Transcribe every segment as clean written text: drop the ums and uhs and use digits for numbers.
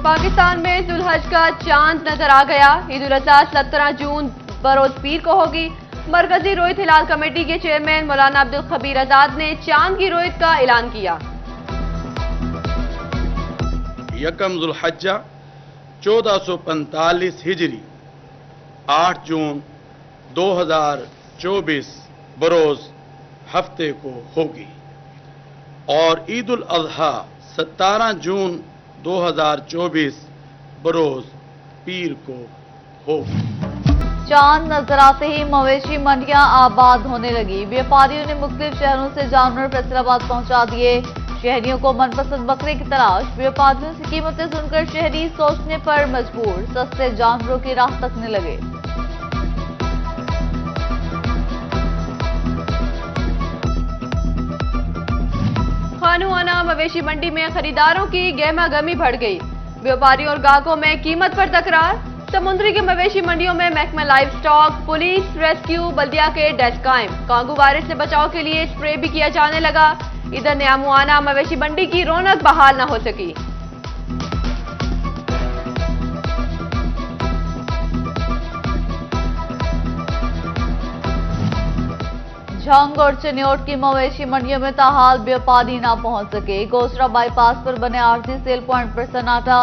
पाकिस्तान में जुल्हज का चांद नजर आ गया। ईद उल अजहा 17 जून बरोज पीर को होगी। मरकजी रोयत हिलाल कमेटी के चेयरमैन मौलाना अब्दुल खबीर आजाद ने चांद की रोयत का ऐलान किया। यकम जुल्हज्जा 1445 हिजरी 8 जून 2024 बरोज हफ्ते को होगी और ईद उल अजहा 17 जून 2024 बरोज पीर को होगी। चांद नजर आते ही मवेशी मंडियां आबाद होने लगी। व्यापारियों ने मुख्तलिफ शहरों से जानवर फैसलाबाद पहुंचा दिए। शहरियों को मनपसंद बकरे की तलाश। व्यापारियों से कीमतें सुनकर शहरी सोचने पर मजबूर, सस्ते जानवरों की राह तकने लगे। खानुआना मवेशी मंडी में खरीदारों की गहमा गहमी बढ़ गई। व्यापारियों और ग्राहकों में कीमत पर तकरार। समुद्री के मवेशी मंडियों में महकमा लाइव स्टॉक, पुलिस, रेस्क्यू, बल्दिया के डेस्क कायम। कांगू वायरस से बचाव के लिए स्प्रे भी किया जाने लगा। इधर न्यामुआना मवेशी मंडी की रौनक बहाल न हो सकी। झंग और चिन्योट की मवेशी मंडियों में ताहाल व्यापारी न पहुंच सके। गोसरा बाईपास पर बने आरती सेल प्वाइंट पर सन्नाटा।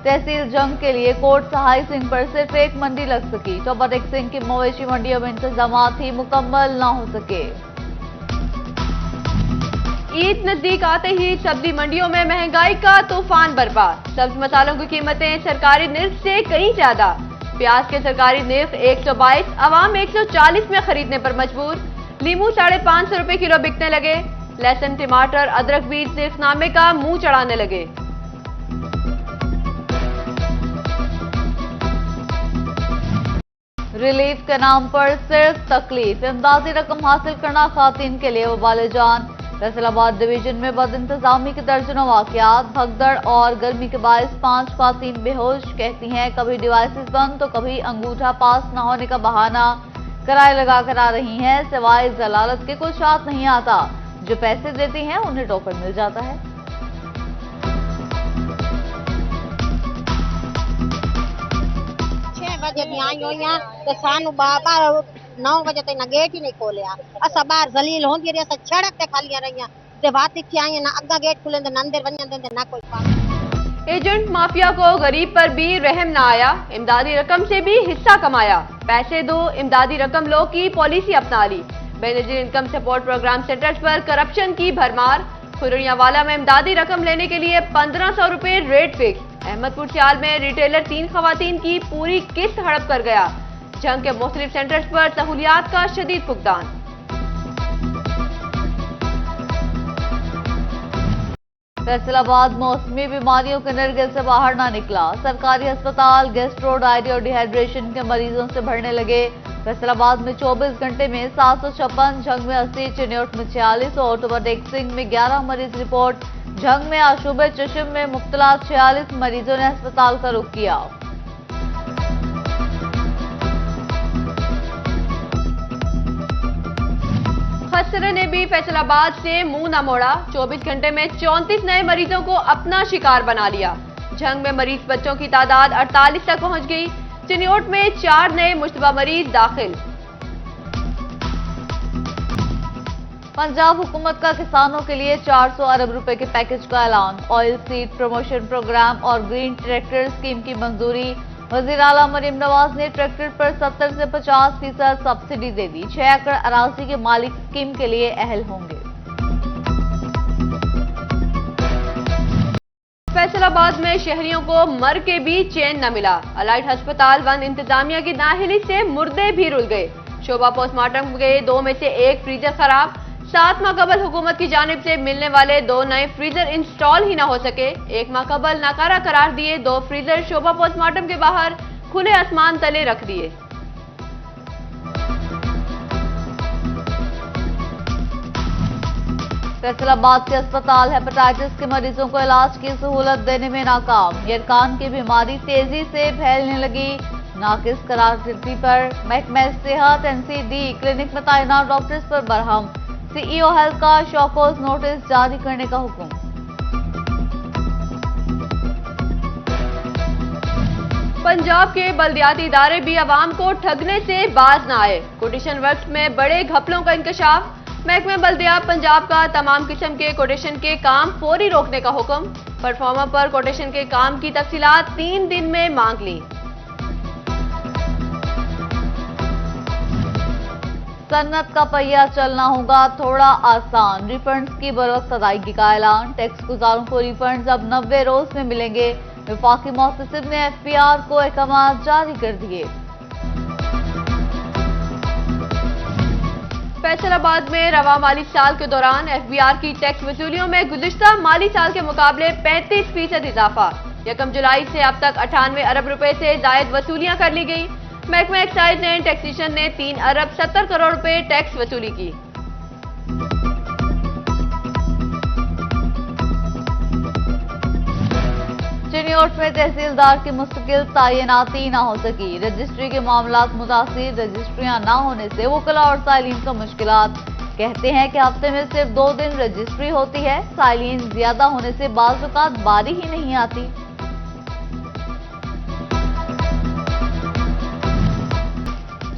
तहसील जंग के लिए कोट सहाय सिंह पर सिर्फ एक मंडी लग सकी। चौबा सिंह की मवेशी मंडियों में इंतजाम ही मुकम्मल न हो सके। ईद नजदीक आते ही सब्जी मंडियों में महंगाई का तूफान बरपा। सब्ज मसालों की कीमतें सरकारी निर्ख से कहीं ज्यादा। प्याज के सरकारी निर्ख 122, अवाम 140 में खरीदने पर मजबूर। लीमू 550 रुपए किलो बिकने लगे। लहसुन, टमाटर, अदरक भी सिर्फनामे का मुंह चढ़ाने लगे। रिलीफ के नाम पर सिर्फ तकलीफ। इमदादी रकम हासिल करना खातिन के लिए वबाले जान। फैसलाबाद डिवीजन में बदइंतजामी के दर्जनों वाकयात। भगदड़ और गर्मी के बायस 5 खातिन बेहोश। कहती हैं कभी डिवाइसेस बंद तो कभी अंगूठा पास न होने का बहाना। किराए लगा कर आ रही हैं, सिवाय जलालत के कुछ हाथ नहीं आता। जो पैसे देती हैं उन्हें टोकन मिल जाता है। 6 बजे दी आई हुई हैं ते सानू बाबा 9 बजे तक ना गेट ही नहीं खोलिया। असा बाहर जलील होंदी रही, असा सड़क ते खालियां रहियां ते बात इत्थे आई ना अग्गा गेट खुले ते अंदर वणन दे ना कोई पास। एजेंट माफिया को गरीब पर भी रहम न आया। इमदादी रकम से भी हिस्सा कमाया। पैसे दो, इमदादी रकम लो की पॉलिसी अपना ली। Benazir income support programme centres पर करप्शन की भरमार। खुरड़ियावाला में इमदादी रकम लेने के लिए 1500 रुपए रेट फिक्स। अहमदपुर सियाल में रिटेलर 3 खवातीन की पूरी किस्त हड़प कर गया। जंग के मुख्तलिफ सेंटर्स पर सहूलियात का शदीद फुकदान। फैसलाबाद मौसमी बीमारियों के निर्गिल से बाहर ना निकला। सरकारी अस्पताल गैस्ट्रो, डायरिया और डिहाइड्रेशन के मरीजों से भरने लगे। फैसलाबाद में 24 घंटे में 756, झंग में 80, चिन्योट में 46 और टोबाटेक सिंह में 11 मरीज रिपोर्ट। झंग में आशुबे चशम में मुब्तला 46 मरीजों ने अस्पताल का रुख किया। खसरे ने भी फैसलाबाद से मुंह न मोड़ा। 24 घंटे में 34 नए मरीजों को अपना शिकार बना लिया। झंग में मरीज बच्चों की तादाद 48 तक पहुंच गई। चिन्योट में 4 नए मुश्तबा मरीज दाखिल। पंजाब हुकूमत का किसानों के लिए 400 अरब रुपए के पैकेज का ऐलान। ऑयल सीड प्रमोशन प्रोग्राम और ग्रीन ट्रैक्टर स्कीम की मंजूरी। वजीर आला मरीम नवाज ने ट्रैक्टर पर 70 से 50% सब्सिडी दे दी। 6 एकड़ अराजी के मालिक स्कीम के लिए अहल होंगे। फैसलाबाद में शहरियों को मर के भी चैन न मिला। अलाइट अस्पताल वन इंतजामिया की नाहिली से मुर्दे भी रुल गए। शोभा पोस्टमार्टम के 2 में से 1 फ्रीजर खराब। 7 माह कबल हुकूमत की जानिब से मिलने वाले 2 नए फ्रीजर इंस्टॉल ही न हो सके। 1 माह कबल नाकारा करार दिए 2 फ्रीजर शोभा पोस्टमार्टम के बाहर खुले आसमान तले रख दिए। फैसलाबाद के अस्पताल हेपेटाइटिस के मरीजों को इलाज की सहूलत देने में नाकाम। यरकान की बीमारी तेजी से फैलने लगी। नाकिस करारती पर महकमा सेहत NCD क्लिनिक में तैनात डॉक्टर्स पर बरहम। CEO हेल्थ का शॉकोज नोटिस जारी करने का हुक्म। पंजाब के बल्दियाती इदारे भी आवाम को ठगने से बाज न आए। कोटेशन वर्क्स में बड़े घपलों का इंकशाफ। महकमे बल्दियात पंजाब का तमाम किस्म के कोटेशन के काम फौरी रोकने का हुक्म। परफॉर्मर पर कोटेशन के काम की तफसीलात 3 दिन में मांग ली। सन्नत का पहिया चलना होगा थोड़ा आसान। रिफंड्स की बरवक्त अदायगी का ऐलान। टैक्स गुजारों को रिफंड्स अब 90 रोज में मिलेंगे। वफाकी मुहतसिब ने एफपीआर को अहकाम जारी कर दिए। फैसलाबाद में रवा माली साल के दौरान एफबीआर की टैक्स वसूलियों में गुज़िश्ता माली साल के मुकाबले 35% इजाफा। 1 जुलाई से अब तक 98 अरब रुपए से जायद वसूलियां कर ली गई। महकमा एक्साइज एंड टैक्सेशन ने 3 अरब 70 करोड़ रुपए टैक्स वसूली की। चिन्योट में तहसीलदार की मुस्तकिल तैनाती न हो सकी। रजिस्ट्री के मामलात मुतासिर। रजिस्ट्रियां न होने से वकला और साइलिन का मुश्किलात। कहते हैं कि हफ्ते में सिर्फ 2 दिन रजिस्ट्री होती है। साइलिन ज्यादा होने से बाज़ औक़ात बारी ही नहीं आती।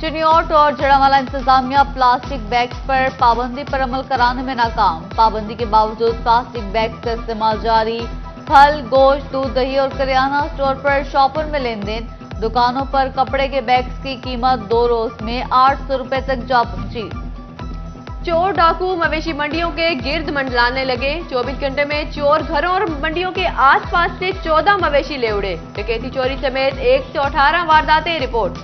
चिन्योट और जड़ावाला इंतजामिया प्लास्टिक बैग्स पर पाबंदी पर अमल कराने में नाकाम। पाबंदी के बावजूद प्लास्टिक बैग्स का इस्तेमाल जारी। फल, गोश्त, दूध, दही और करियाना स्टोर पर शॉपर में लेन देन। दुकानों पर कपड़े के बैग्स की कीमत 2 रोज में 800 रुपए तक जा पहुंची। चोर डाकू मवेशी मंडियों के गिर्द मंडलाने लगे। 24 घंटे में चोर घरों और मंडियों के आसपास से 14 मवेशी ले उड़े। डकैती चोरी समेत 118 वारदातें रिपोर्ट।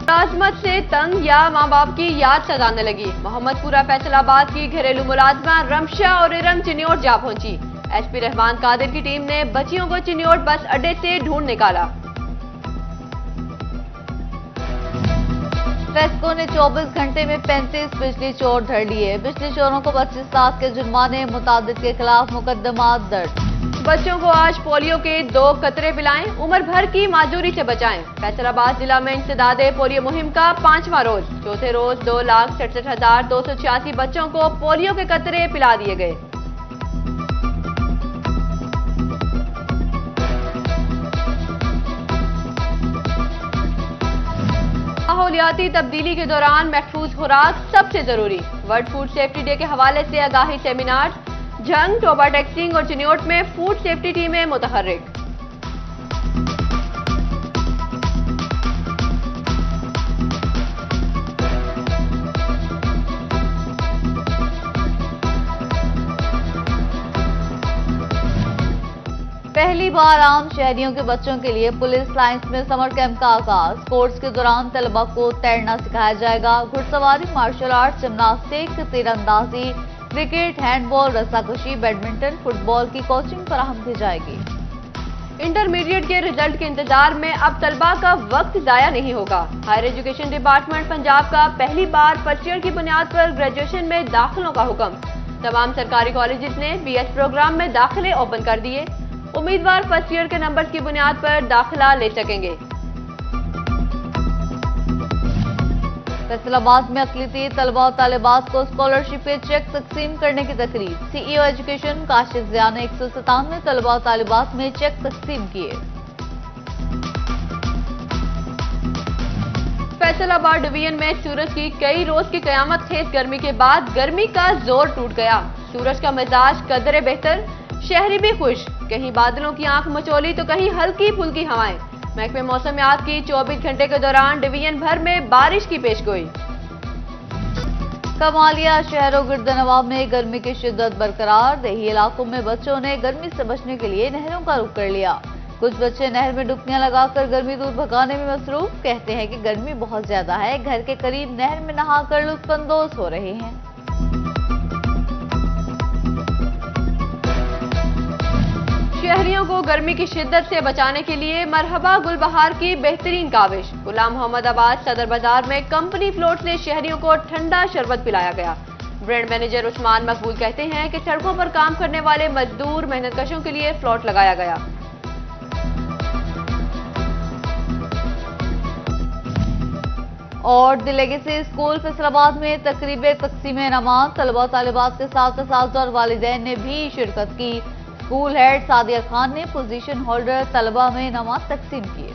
मुलाजमत से तंग या मां बाप की याद सताने लगी। मोहम्मदपुरा फैसलाबाद की घरेलू मुलाजमा रमशा और इरम चिन्योट जा पहुंची। एसपी रहमान कादिर की टीम ने बच्चियों को चिन्योट बस अड्डे से ढूंढ निकाला। फेस्को ने 24 घंटे में 35 बिजली चोर धर लिए। बिजली चोरों को 25 लाख के जुर्माने। मुतादिद के खिलाफ मुकदमा दर्ज। बच्चों को आज पोलियो के 2 कतरे पिलाएं। उम्र भर की माजूरी से बचाएं। फैसलाबाद जिला में इंसदादे पोलियो मुहिम का 5वां रोज। चौथे रोज 2,67,286 बच्चों को पोलियो के कतरे पिला दिए गए। माहौलियाती तब्दीली के दौरान महफूज खुराक सबसे जरूरी। वर्ल्ड फूड सेफ्टी डे के हवाले से आगाही सेमिनार। जंग, टोबा टेक्सिंग और चिन्योट में फूड सेफ्टी टीमें मुतहर्रिक। पहली बार आम शहरियों के बच्चों के लिए पुलिस लाइंस में समर कैंप का आगाज। कोर्स के दौरान तलबा को तैरना सिखाया जाएगा। घुड़सवारी, मार्शल आर्ट, जिम्नास्टिक, तीरंदाजी, क्रिकेट, हैंडबॉल, रस्साकशी, बैडमिंटन, फुटबॉल की कोचिंग फराहम की जाएगी। इंटरमीडिएट के रिजल्ट के इंतजार में अब तलबा का वक्त जाया नहीं होगा। हायर एजुकेशन डिपार्टमेंट पंजाब का पहली बार फर्स्ट ईयर की बुनियाद पर ग्रेजुएशन में दाखिलों का हुक्म। तमाम सरकारी कॉलेजेस ने BS प्रोग्राम में दाखिले ओपन कर दिए। उम्मीदवार फर्स्ट ईयर के नंबर की बुनियाद पर दाखिला ले सकेंगे। फैसलाबाद में अक़लियती तलबा और तालिबात को स्कॉलरशिप के चेक तकसीम करने की तकरीब। CEO एजुकेशन काशिफ ज़िया ने 197 तलबा और तालिबात में चेक तकसीम किए। फैसलाबाद डिवीजन में सूरज की कई रोज की कयामत खेज गर्मी के बाद गर्मी का जोर टूट गया। सूरज का मिजाज कदरे बेहतर, शहरी भी खुश। कहीं बादलों की आंख मचोली तो कहीं हल्की फुल्की हवाएं। महकमे मौसमियात की 24 घंटे के दौरान डिवीजन भर में बारिश की पेशगोई। कमालिया शहरों गिरदनवा में गर्मी की शिद्दत बरकरार। देही इलाकों में बच्चों ने गर्मी से बचने के लिए नहरों का रुख कर लिया। कुछ बच्चे नहर में डुबकियां लगाकर गर्मी दूर भगाने में मसरूफ। कहते हैं कि गर्मी बहुत ज्यादा है। घर के करीब नहर में नहाकर लुत्फअंदोज हो रहे हैं। शहरियों को गर्मी की शिद्दत से बचाने के लिए मरहबा गुलबहार की बेहतरीन काविश। गुलाम मोहम्मदाबाद सदर बाजार में कंपनी फ्लोट से शहरियों को ठंडा शरबत पिलाया गया। ब्रांड मैनेजर उस्मान मकबूल कहते हैं कि सड़कों पर काम करने वाले मजदूर मेहनतकशों के लिए फ्लोट लगाया गया। और द लेगेसी स्कूल फैसलाबाद में तकरीब तकसीम इनामात। तलबा तालिबात के साथ असातिज़ा और वालिदैन ने भी शिरकत की। स्कूल हेड सादिया खान ने पोजीशन होल्डर तलबा में इनामात तकसीम किए।